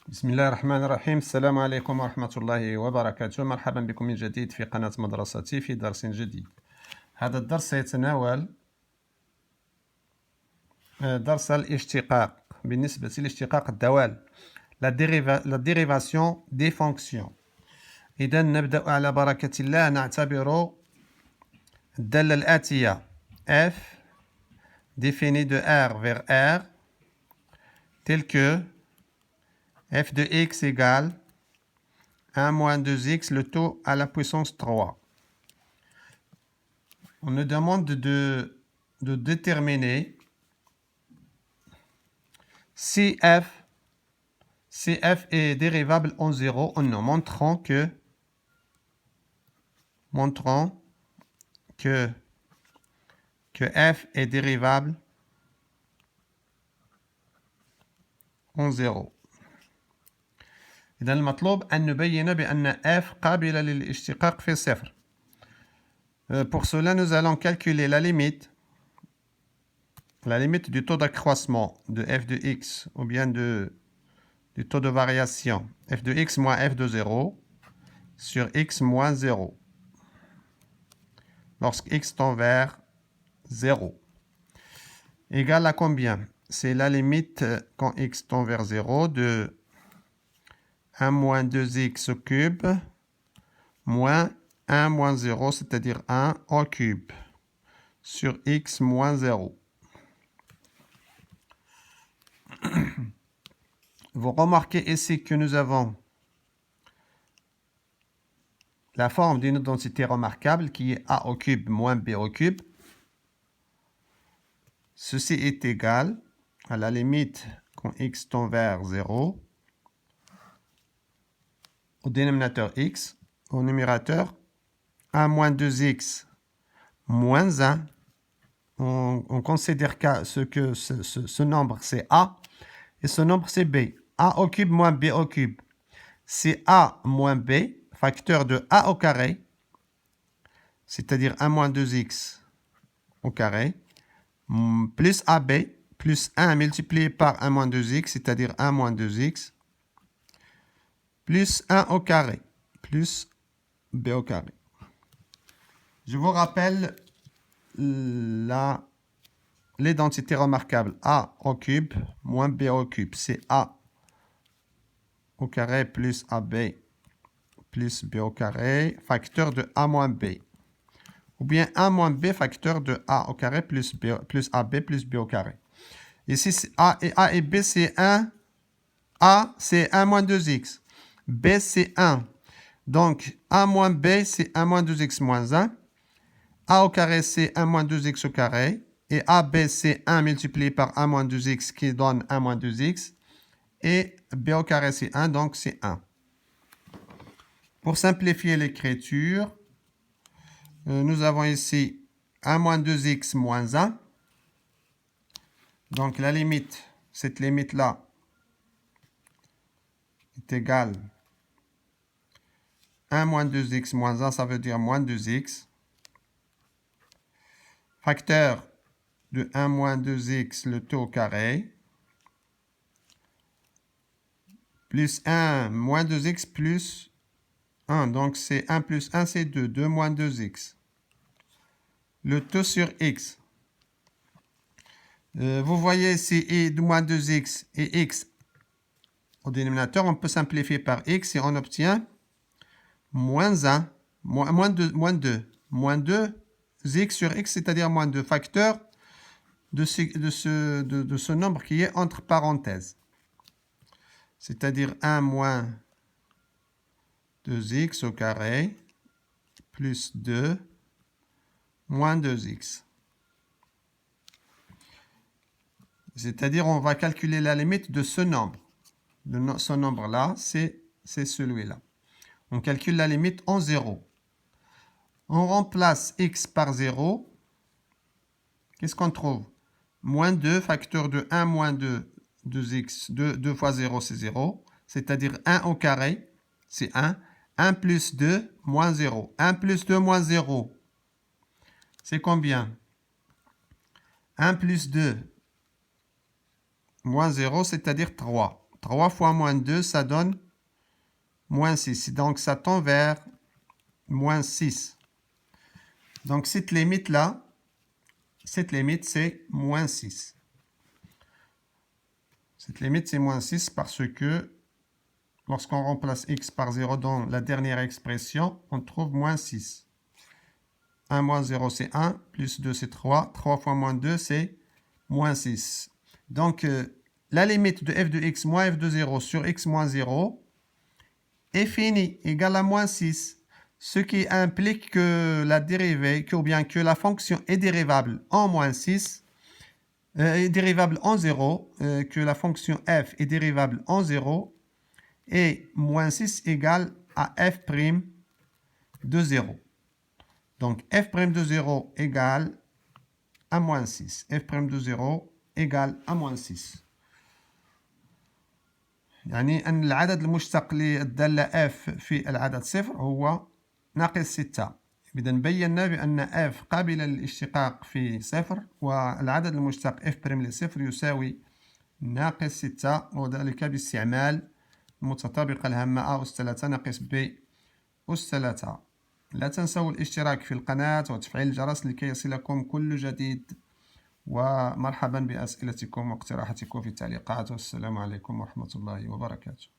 بسم الله الرحمن الرحيم. السلام عليكم ورحمة الله وبركاته. مرحبا بكم من جديد في قناة مدرستي في درس جديد. هذا الدرس سيتناول درس الاشتقاق بالنسبة لاشتقاق الدوال la dérivation des fonctions. إذا نبدأ على بركة الله. نعتبر الدالة الآتية f définie de R vers R tel que f de x égale 1 moins 2x, le tout à la puissance 3. On nous demande de déterminer si f est dérivable en 0 ou non, montrant que f est dérivable en 0. إذا المطلوب أن نبين بأن f قابلة للاشتقاق في صفر. Pour cela, nous allons calculer la limite du taux d'accroissement de f de x ou bien du taux de variation f de x moins f de 0 sur x moins 0 lorsque x tend vers 0 égale à combien? C'est la limite quand x tend vers 0 de 1 moins 2x au cube moins 1 moins 0, c'est-à-dire 1 au cube sur x moins 0. Vous remarquez ici que nous avons la forme d'une identité remarquable qui est a au cube moins b au cube. Ceci est égal à la limite quand x tend vers 0 au dénominateur x, au numérateur 1 moins 2x moins 1. On considère que ce nombre c'est a et ce nombre c'est b. A au cube moins b au cube. C'est a moins b, facteur de a au carré, c'est-à-dire 1 moins 2x au carré, plus ab, plus 1 multiplié par 1 moins 2x, c'est-à-dire 1 moins 2x, plus 1 au carré, plus b au carré. Je vous rappelle l'identité remarquable a au cube moins b au cube. C'est a au carré plus ab plus b au carré, facteur de a moins b. Ou bien a moins b facteur de a au carré plus ab plus b au carré. Ici, a et b, c'est 1. A, c'est 1 moins 2x. B, c'est 1. Donc, a moins b, c'est 1 moins 2x moins 1. A au carré, c'est 1 moins 2x au carré. Et AB, c'est 1 multiplié par 1 moins 2x qui donne 1 moins 2x. Et B au carré, c'est 1, donc c'est 1. Pour simplifier l'écriture, nous avons ici 1 moins 2x moins 1. Donc la limite, cette limite-là, est égale 1 moins 2x moins 1, ça veut dire moins 2x. Facteur de 1 moins 2x, le tout au carré, plus 1 moins 2x plus 1. Donc c'est 1 plus 1, c'est 2. 2 moins 2x. Le tout sur x. Vous voyez ici i de moins 2x et x au dénominateur. On peut simplifier par x et on obtient moins 1, moins 2, moins 2 x sur x, c'est-à-dire moins 2, facteur de ce nombre qui est entre parenthèses. C'est-à-dire 1 moins 2x au carré plus 2 moins 2x. C'est-à-dire on va calculer la limite de ce nombre. Ce nombre-là, c'est celui-là. On calcule la limite en 0. On remplace x par 0. Qu'est-ce qu'on trouve? Moins 2, facteur de 1 moins 2, 2x, 2 fois 0, c'est 0. C'est-à-dire 1 au carré, c'est 1. 1 plus 2, moins 0. 1 plus 2, moins 0. C'est combien? 1 plus 2, moins 0, c'est-à-dire 3. 3 fois moins 2, ça donne moins 6. Donc, ça tend vers moins 6. Donc, cette limite-là, cette limite, c'est moins 6. Cette limite, c'est moins 6 parce que lorsqu'on remplace x par 0 dans la dernière expression, on trouve moins 6. 1 moins 0, c'est 1, plus 2, c'est 3. 3 fois moins 2, c'est moins 6. Donc, la limite de f de x moins f de 0 sur x moins 0 est finie, égale à moins 6. Ce qui implique que la dérivée, ou bien que la fonction est dérivable en moins 6, est dérivable en 0, que la fonction f est dérivable en 0, et moins 6 égale à f' de 0. Donc, f' de 0 égale à moins 6. f' de 0 égale à moins 6. يعني أن العدد المشتق للدالة f في العدد صفر هو ناقص 6. إذا بينا بأن f قابلة للاشتقاق في صفر، والعدد المشتق f' لصفر يساوي ناقص 6، وذلك باستعمال المتطابقة الهامة a أس 3 ناقص b أس 3. لا تنسوا الاشتراك في القناة وتفعيل الجرس لكي يصلكم كل جديد، ومرحبا بأسئلتكم واقتراحاتكم في التعليقات، والسلام عليكم ورحمة الله وبركاته.